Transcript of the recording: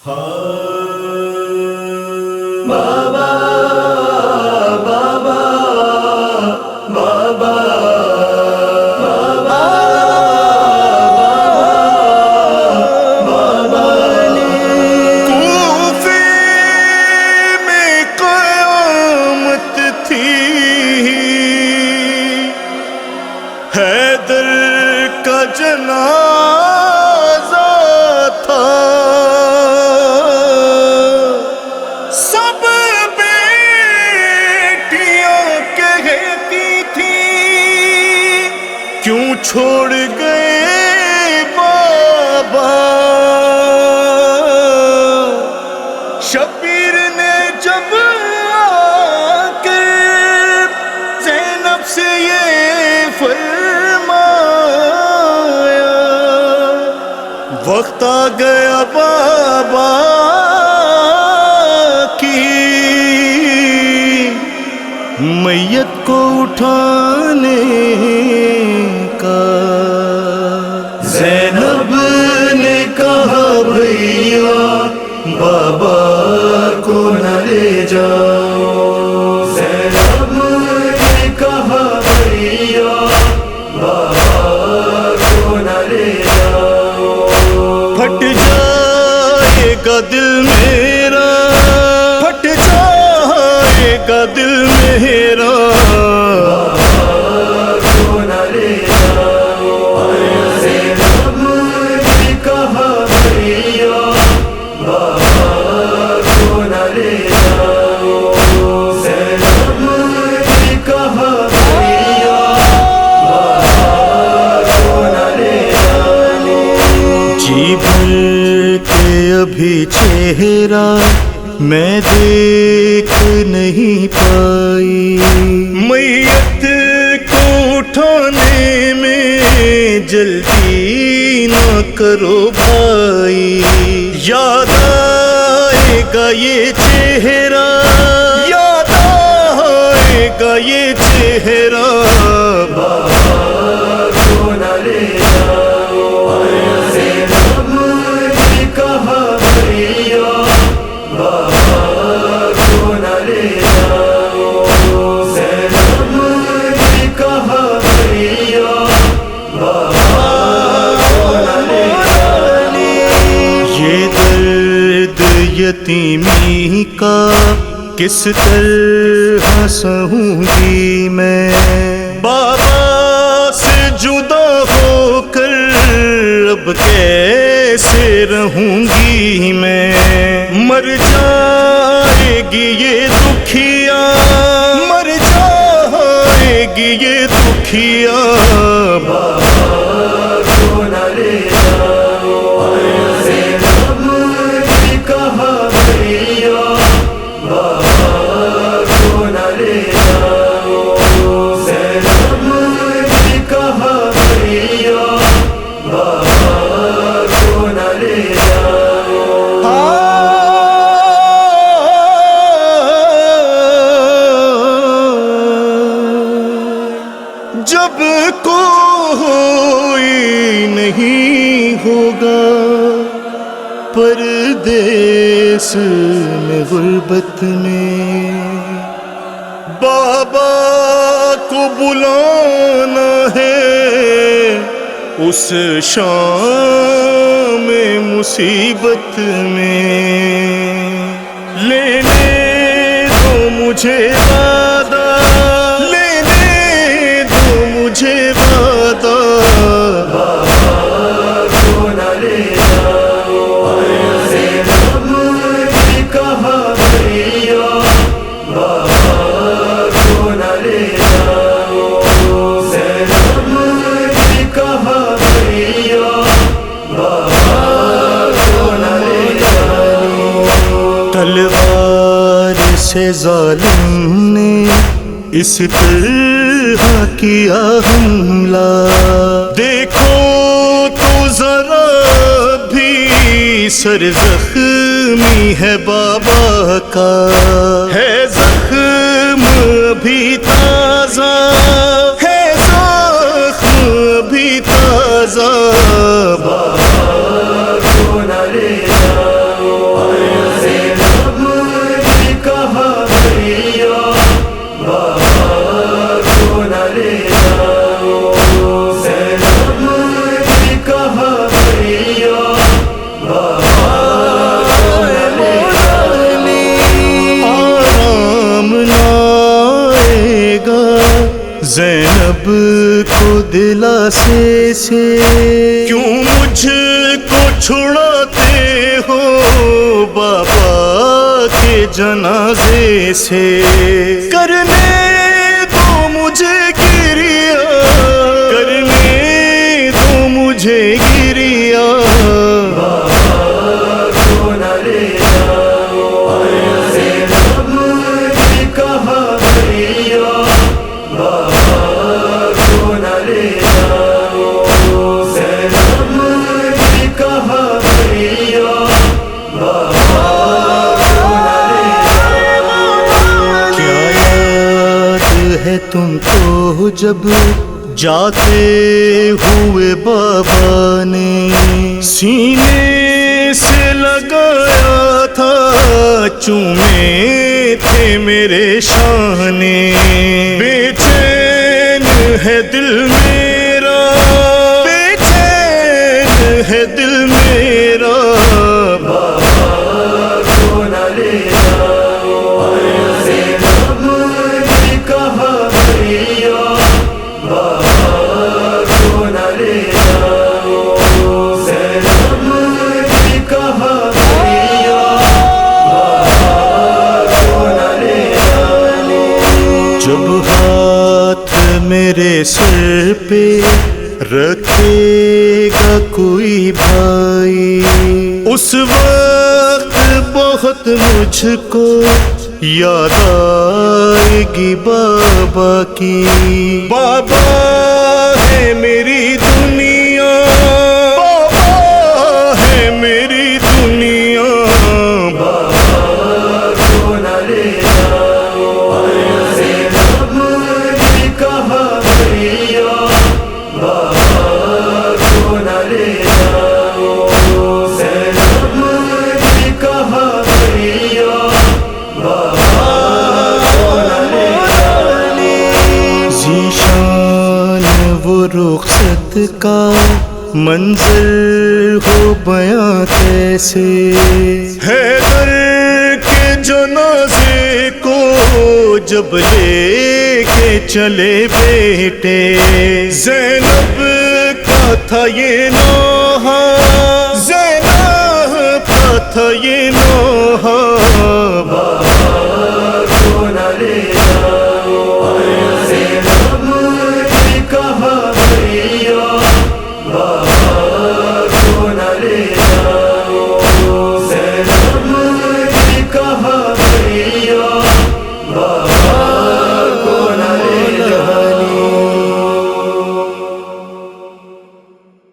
بابا بابا بابا کوفے میں قیامت تھی، حیدر کا جنازہ تھا، سب بیٹیاں کہتی تھیں کیوں چھوڑ گئے بابا۔ شبیر نے جب آ کر زینب سے یہ فرمایا، وقت آ گیا بابا کی میت کو اٹھانے کا۔ زینب نے کہا بھیا بابا کو نہ لے جاؤ، زینب نے کہا بھیا بابا کو نہ لے جاؤ۔ پھٹ جائے گا دل میرا، پھٹ جائے گا دل میرا، بابا کو نہ لے جاؤ۔ زینب نے کہا بھیا بابا کو نہ لے جاؤ، زینب نے کہا بھیا بابا کو نہ لے جاؤ۔ جی بھر کے ابھی چہرہ میں دیکھ نہیں پائی، میت کو اٹھانے میں جلدی نہ کرو بھائی، یاد آئے گا یہ چہرہ، یاد آئے گا یہ چہرہ، بابا کو نہ لے جاؤ۔ زینب نے کہا بھیا بابا کو نہ لے جاؤ، زینب نے کہا بھیا بابا کو نہ لے جاؤ۔ یہ درد یتیمی کا کس طرح سہوں گی میں، بابا سے جدا ہو کر اب کیسے رہوں گی میں، مر جائے گی یہ دکھیا، مر جائے گی یہ دکھیا، بابا کو نہ لے جاؤ۔ زینب نے کہا بھیا بابا کو نہ لے جاؤ، زینب نے کہا بھیا بابا کو نہ لے جاؤ۔ جب کوئی نہیں ہوگا پردیس میں غربت میں، بابا کو بلانا ہے اس شام مصیبت میں، لینے دو مجھے وعدہ، لینے دو مجھے وعدہ، بابا کو نہ لے جاؤ۔ زینب نے کہا بھیا بابا کو نہ لے جاؤ، زینب نے کہا بھیا بابا کو نہ لے جاؤ۔ تلوار سے ظالم نے اس طرح کیا حملہ، دیکھو تو ذرا بھی سر زخمی ہے بابا کا، ہے زخم بھی تازہ، ہے زخم بھی تازہ، بابا کو نہ لے جاؤ۔ زینب کو دلاسے سے کیوں مجھ کو چھڑاتے ہو بابا کے جنازے سے؟ کرنے دو مجھے گریا، کرنے دو مجھے گریا، کو نہ لے جاؤ زینب کی کہا بھیا، بابا کو نہ لے جاؤ زینب کی کہا بھیا، بابا کو نہ لے جاؤ۔ کیا یاد ہے تم کو جب جاتے ہوئے بابا نے سینے سے لگایا تھا، چومے تھے میرے شانے، بے چین ہے دل میرا، بے چین ہے دل میرا، بابا کو نہ لے جاؤ زینب کی کہا بھیا، بابا کو نہ لے جاؤ زینب کی کہا بھیا، بابا کو نہ لے جاؤ۔ جب ہاتھ میرے سر پہ رکھے گا کوئی بھائی، اس وقت بہت مجھ کو یاد آئے گی بابا کی۔ بابا ہے میری دنیا، بابا ہے میری دنیا، بابا کو نہ لے جاؤ زینب کی کہا بھیا، بابا کو نہ لے جاؤ زینب کی کہا بھیا، بابا کو نہ لے جاؤ۔ ذیشان وہ رخصت کا منظر ہو بیاں کیسے، حیدر کے جنازے کو جب لے کے چلے بیٹے، زینب کا تھا یہ نوحہ، زینب کا تھا یہ